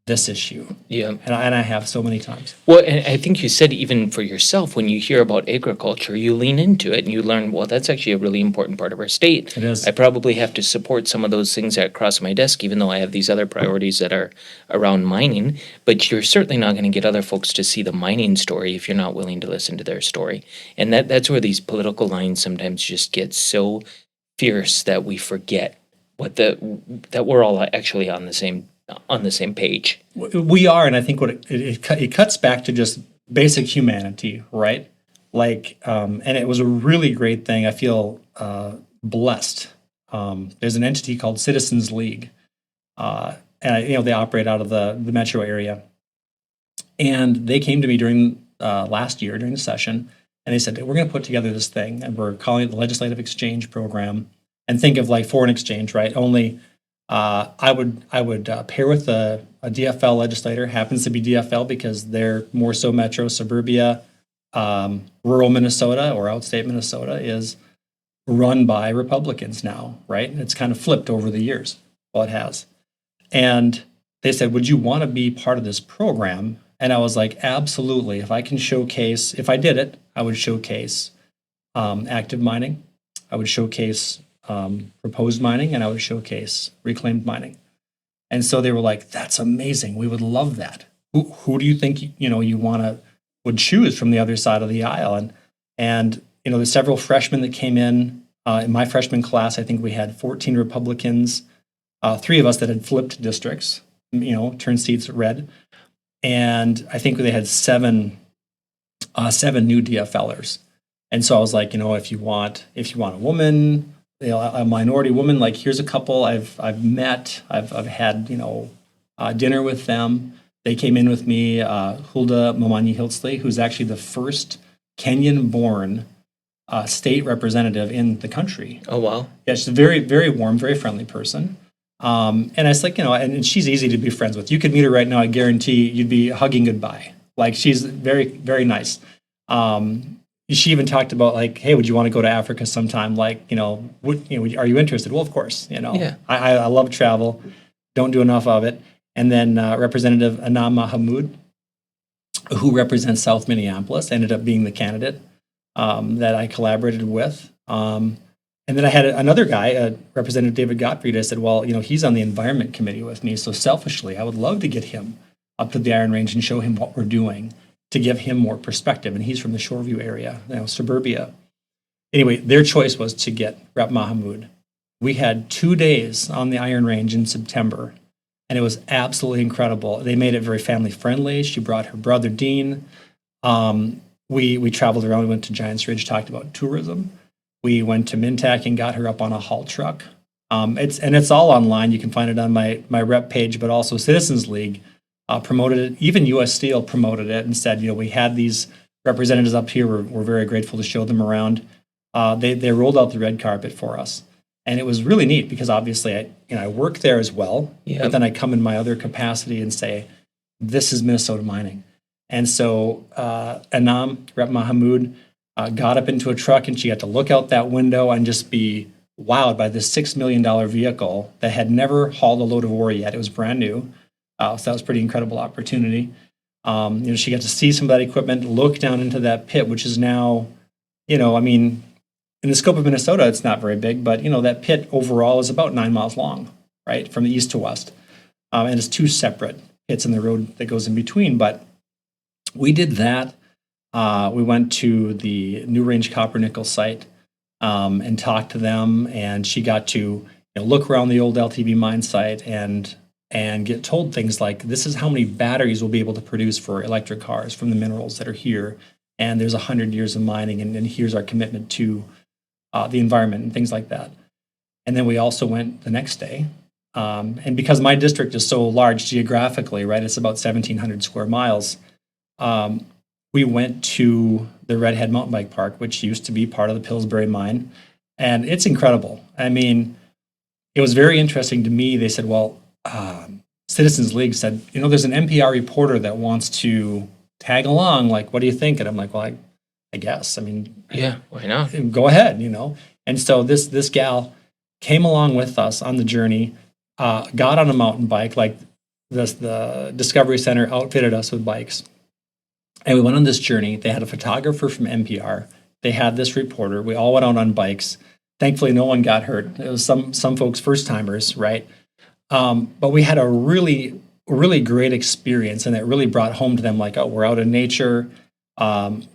this issue. Yeah. And I have so many times. Well, and I think you said even for yourself, when you hear about agriculture, you lean into it and you learn, well, that's actually a really important part of our state. It is. I probably have to support some of those things that cross my desk, even though I have these other priorities that are around mining. But you're certainly not going to get other folks to see the mining story if you're not willing to listen to their story. And that's where these political lines sometimes just get so fierce that we forget that we're all actually on the same page. We are, and I think what it cuts back to just basic humanity, right? Like, and it was a really great thing. I feel blessed. There's an entity called Citizens League, and they operate out of the metro area. And they came to me during last year during the session, and they said, we're going to put together this thing, and we're calling it the Legislative Exchange Program. And think of like foreign exchange, right? Only I would pair with a DFL legislator. Happens to be DFL because they're more so metro, suburbia. Rural Minnesota or outstate Minnesota is run by Republicans now, right? And it's kind of flipped over the years. Well, it has. And they said, would you want to be part of this program? And I was like, absolutely. If I did it, I would showcase active mining. I would showcase proposed mining, and I would showcase reclaimed mining. And so they were like, that's amazing. We would love that. Who do you think you would choose from the other side of the aisle? And there's several freshmen that came in my freshman class. I think we had 14 Republicans, 3 of us that had flipped districts, turned seats red. And I think they had 7 new DFLers. And so I was like, if you want a woman, a minority woman, like, here's a couple I've met, I've had, dinner with them. They came in with me, Hulda Momanyi Hiltsley, who's actually the first Kenyan-born state representative in the country. Oh, wow. Yeah, she's a very, very warm, very friendly person. And I was like, and she's easy to be friends with. You could meet her right now, I guarantee you'd be hugging goodbye. Like, she's very, very nice. She even talked about, like, hey, would you want to go to Africa sometime? Like, are you interested? Well, of course, Yeah. I love travel, don't do enough of it. And then Representative Anam Mahmoud, who represents South Minneapolis, ended up being the candidate that I collaborated with. And then I had another guy, Representative David Gottfried. I said, well, he's on the Environment Committee with me, so selfishly, I would love to get him up to the Iron Range and show him what we're doing, to give him more perspective. And he's from the Shoreview area, suburbia. Anyway, their choice was to get Rep. Mahmoud. We had 2 days on the Iron Range in September, and it was absolutely incredible. They made it very family friendly. She brought her brother, Dean. We traveled around. We went to Giants Ridge, talked about tourism. We went to Mintac and got her up on a haul truck. It's all online. You can find it on my rep page, but also Citizens League promoted it. Even U.S. Steel promoted it and said, we had these representatives up here. We're very grateful to show them around. They rolled out the red carpet for us. And it was really neat because obviously I work there as well, but then I come in my other capacity and say, this is Minnesota mining. And so Anam, Rep. Mahmoud, got up into a truck, and she got to look out that window and just be wowed by this $6 million vehicle that had never hauled a load of ore yet. It was brand new. So that was a pretty incredible opportunity. She got to see some of that equipment, look down into that pit, which is now, in the scope of Minnesota, it's not very big, but that pit overall is about 9 miles long, right, from the east to west. And it's 2 separate pits in the road that goes in between. But we did that. We went to the New Range Copper Nickel site and talked to them, and she got to look around the old LTV mine site and get told things like, this is how many batteries we'll be able to produce for electric cars from the minerals that are here, and there's 100 years of mining, and here's our commitment to the environment and things like that. And then we also went the next day, and because my district is so large geographically, right, it's about 1,700 square miles, we went to the Redhead Mountain Bike Park, which used to be part of the Pillsbury mine, and it's incredible. I mean, it was very interesting to me. They said, well, Citizens League said, there's an NPR reporter that wants to tag along. Like, what do you think? And I'm like, well, I guess. I mean, yeah, why not? Go ahead, And so this gal came along with us on the journey, got on a mountain bike, like the Discovery Center outfitted us with bikes. And we went on this journey. They had a photographer from NPR. They had this reporter. We all went out on bikes. Thankfully, no one got hurt. It was some folks first timers, right? But we had a really, really great experience, and it really brought home to them like, oh, we're out in nature.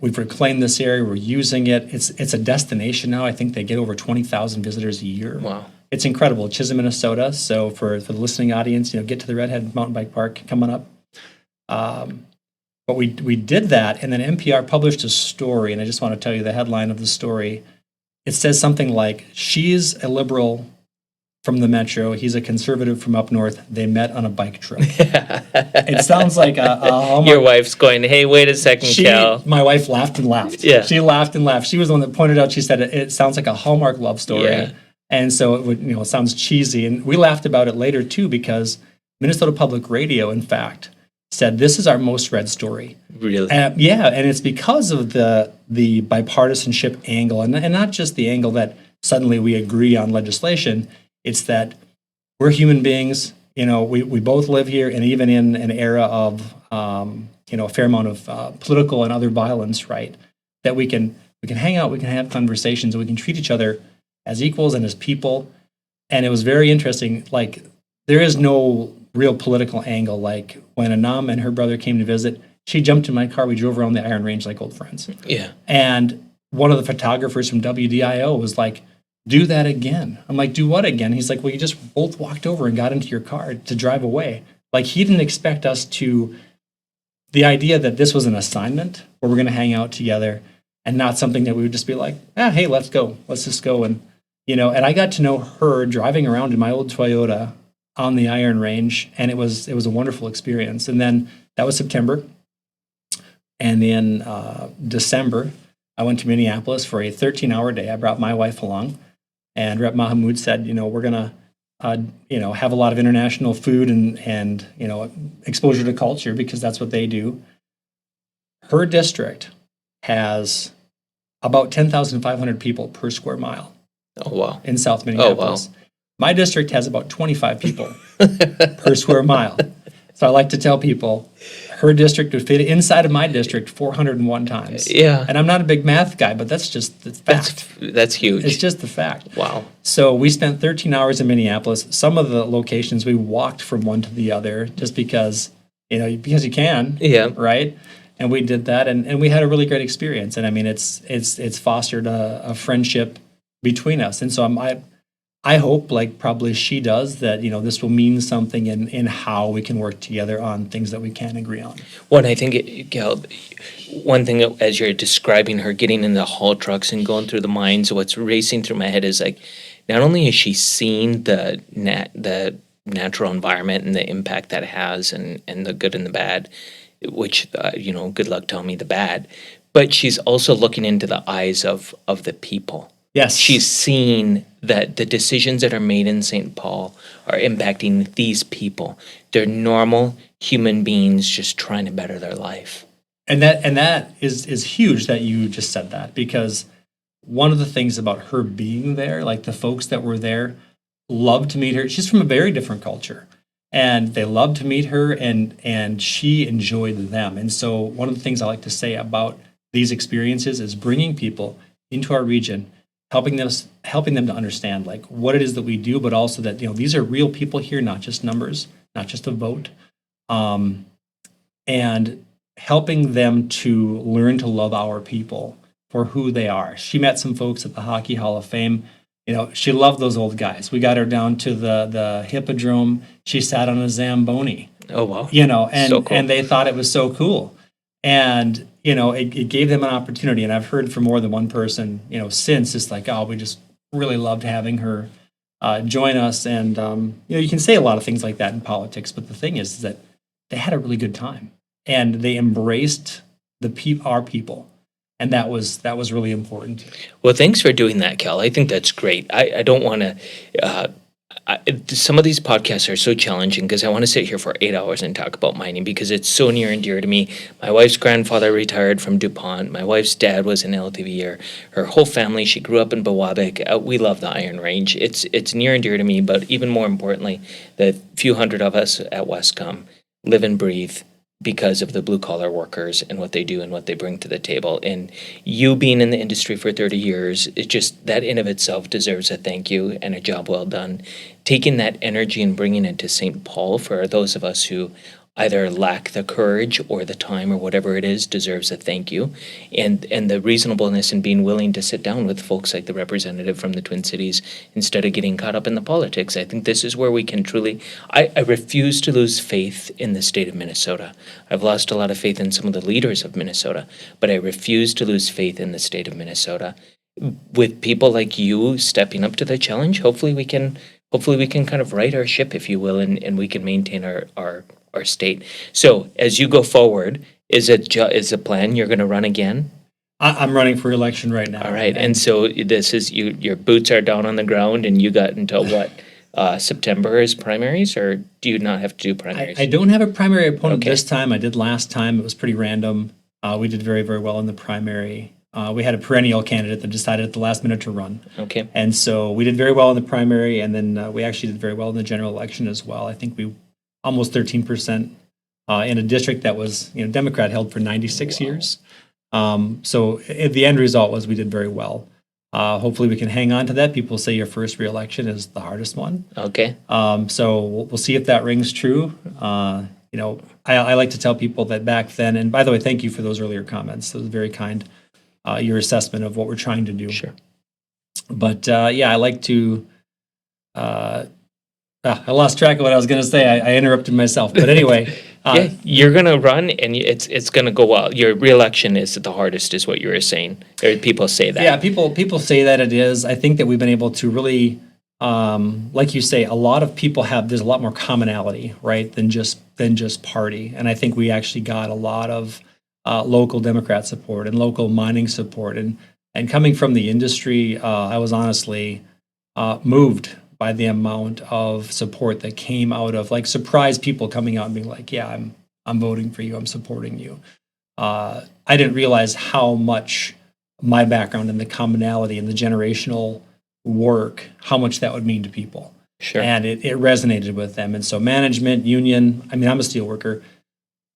We've reclaimed this area. We're using it. It's a destination now. I think they get over 20,000 visitors a year. Wow. It's incredible. Chisholm, Minnesota. So for the listening audience, get to the Redhead Mountain Bike Park coming up. But we did that, and then NPR published a story, and I just want to tell you the headline of the story. It says something like, she's a liberal from the metro, he's a conservative from up north. They met on a bike trip. It sounds like a Hallmark. Your wife's going, hey, wait a second, Cal. My wife laughed and laughed. Yeah. She laughed and laughed. She was the one that pointed out, she said, it sounds like a Hallmark love story. Yeah. And so it would, it sounds cheesy. And we laughed about it later too, because Minnesota Public Radio, in fact, said this is our most read story. Really? Yeah, and it's because of the bipartisanship angle, and not just the angle that suddenly we agree on legislation. It's that we're human beings. We both live here, and even in an era of a fair amount of political and other violence, right? That we can hang out, we can have conversations, we can treat each other as equals and as people. And it was very interesting. Like, there is no real political angle. Like, when Anam and her brother came to visit, she jumped in my car. We drove around the Iron Range like old friends. Yeah. And one of the photographers from WDIO was like, do that again. I'm like, do what again? He's like, well, you just both walked over and got into your car to drive away. Like, he didn't expect us to, the idea that this was an assignment where we're going to hang out together and not something that we would just be like, hey, let's go. Let's just go. And, and I got to know her driving around in my old Toyota on the Iron Range, and it was a wonderful experience. And then that was September. And in December, I went to Minneapolis for a 13-hour day. I brought my wife along. And Rep Mahmoud said, we're going to, have a lot of international food and exposure to culture, because that's what they do. Her district has about 10,500 people per square mile. Oh, wow. In South Minneapolis. Oh, wow. My district has about 25 people per square mile. So I like to tell people, her district would fit inside of my district 401 times. Yeah. And I'm not a big math guy, but that's just the fact. That's huge. It's just the fact. Wow. So we spent 13 hours in Minneapolis. Some of the locations we walked from one to the other just because, because you can. Yeah. Right? And we did that, and we had a really great experience. And I mean, it's fostered a friendship between us. And so I hope, like probably she does, that this will mean something in how we can work together on things that we can agree on. Well, and I think, Gal, one thing that, as you're describing her getting in the haul trucks and going through the mines, what's racing through my head is like, not only has she seen the natural environment and the impact that it has, and the good and the bad, which good luck telling me the bad, but she's also looking into the eyes of the people. Yes. She's seen that the decisions that are made in St. Paul are impacting these people. They're normal human beings just trying to better their life. And that is huge that you just said that, because one of the things about her being there, like the folks that were there loved to meet her. She's from a very different culture, and they loved to meet her, and she enjoyed them. And so one of the things I like to say about these experiences is bringing people into our region helping them to understand like what it is that we do, but also that these are real people here, not just numbers, not just a vote, um, and helping them to learn to love our people for who they are. She met some folks at the Hockey Hall of Fame. She loved those old guys. We got her down to the Hippodrome. She sat on a Zamboni. Oh, wow. And So cool. and they thought it was so cool. And it gave them an opportunity. And I've heard from more than one person, since it's like, oh, we just really loved having her join us. And you can say a lot of things like that in politics, but the thing is that they had a really good time and they embraced our people. And that was really important. Well, thanks for doing that, Cal. I think that's great. I don't want to. Some of these podcasts are so challenging because I want to sit here for 8 hours and talk about mining because it's so near and dear to me. My wife's grandfather retired from DuPont. My wife's dad was an LTVer. Her whole family, she grew up in Bawabik. We love the Iron Range. It's near and dear to me, but even more importantly, the few hundred of us at Wescom live and breathe because of the blue collar workers and what they do and what they bring to the table. And you being in the industry for 30 years, it just that in of itself deserves a thank you and a job well done. Taking that energy and bringing it to St. Paul for those of us who either lack the courage or the time or whatever it is deserves a thank you. And the reasonableness in being willing to sit down with folks like the representative from the Twin Cities instead of getting caught up in the politics. I think this is where we can truly, I refuse to lose faith in the state of Minnesota. I've lost a lot of faith in some of the leaders of Minnesota, but I refuse to lose faith in the state of Minnesota. With people like you stepping up to the challenge, hopefully we can kind of right our ship, if you will, and we can maintain our state. So as you go forward, is the plan you're going to run again? I'm running for election right now. All right, and so this is your boots are down on the ground, and you got until what? September is primaries, or do you not have to do primaries? I don't have a primary opponent Okay. this time. I did last time. It was pretty random. We did very, very well in the primary. We had a perennial candidate that decided at the last minute to run. Okay. And so we did very well in the primary, and then we actually did very well in the general election as well. I think we almost 13% in a district that was Democrat held for 96 years. So the end result was we did very well. Hopefully we can hang on to that. People say your first reelection is the hardest one. Okay. So we'll see if that rings true. I like to tell people that back then, and by the way, thank you for those earlier comments. That was very kind. Your assessment of what we're trying to do. Sure. But I like to. I lost track of what I was going to say. I interrupted myself. But anyway, Yeah, you're gonna run, and it's gonna go well. Your reelection is the hardest, is what you were saying. Or people say that. yeah, people say that it is. I think that we've been able to really, like you say, a lot of people there's a lot more commonality, right, than just party. And I think we actually got a lot of local Democrat support and local mining support. And coming from the industry, I was honestly moved by the amount of support that came out of surprise people coming out and being like, yeah, I'm voting for you. I'm supporting you. I didn't realize how much my background and the commonality and the generational work, how much that would mean to people. Sure. And it resonated with them. And so management, union, I'm a steel worker,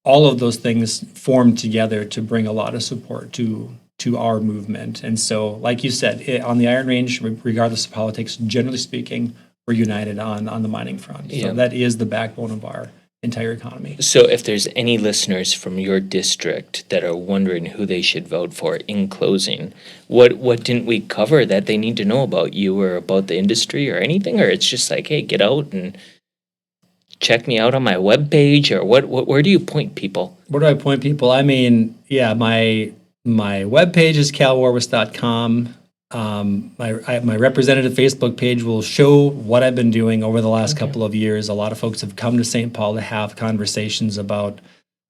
all of those things formed together to bring a lot of support to our movement. And so, like you said, on the Iron Range, regardless of politics, generally speaking, we're united on the mining front. So Yeah. that is the backbone of our entire economy. So if there's any listeners from your district that are wondering who they should vote for, in closing, what didn't we cover that they need to know about you or about the industry or anything? Or it's just like, hey, get out and check me out on my webpage, or where do you point people? Where do I point people? My webpage is calwarwas.com. My representative Facebook page will show what I've been doing over the last couple of years. A lot of folks have come to St. Paul to have conversations about,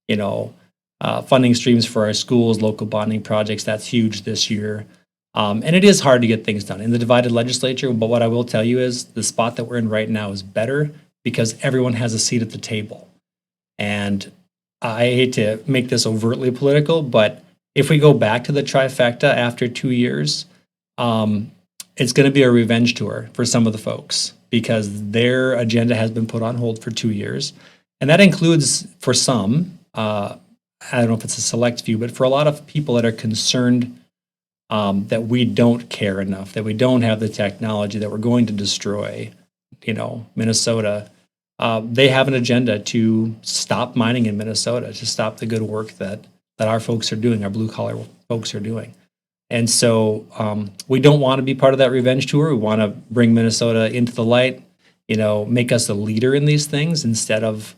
funding streams for our schools, local bonding projects. That's huge this year. And it is hard to get things done in the divided legislature. But what I will tell you is the spot that we're in right now is better because everyone has a seat at the table. And I hate to make this overtly political, but if we go back to the trifecta after 2 years, it's going to be a revenge tour for some of the folks because their agenda has been put on hold for 2 years. And that includes, for some, I don't know if it's a select few, but for a lot of people that are concerned that we don't care enough, that we don't have the technology, that we're going to destroy, Minnesota. They have an agenda to stop mining in Minnesota, to stop the good work that our folks are doing, our blue collar folks are doing. And so we don't want to be part of that revenge tour. We want to bring Minnesota into the light, make us a leader in these things instead of,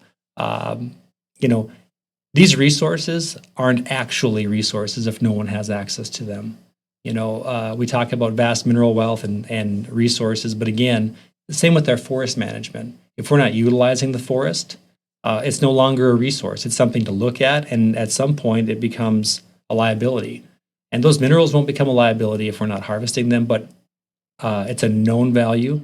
these resources aren't actually resources if no one has access to them. We talk about vast mineral wealth and resources, but again, the same with our forest management. If we're not utilizing the forest, it's no longer a resource. It's something to look at, and at some point it becomes a liability. And those minerals won't become a liability if we're not harvesting them, but it's a known value,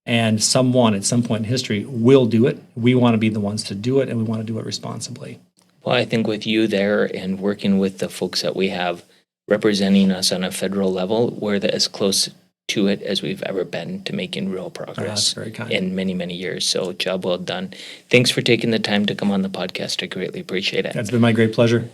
and someone at some point in history will do it. We want to be the ones to do it, and we want to do it responsibly. Well, I think with you there and working with the folks that we have representing us on a federal level, we're as close to it as we've ever been to making real progress That's very kind. in many, many years. So job well done. Thanks for taking the time to come on the podcast. I greatly appreciate it. That's been my great pleasure.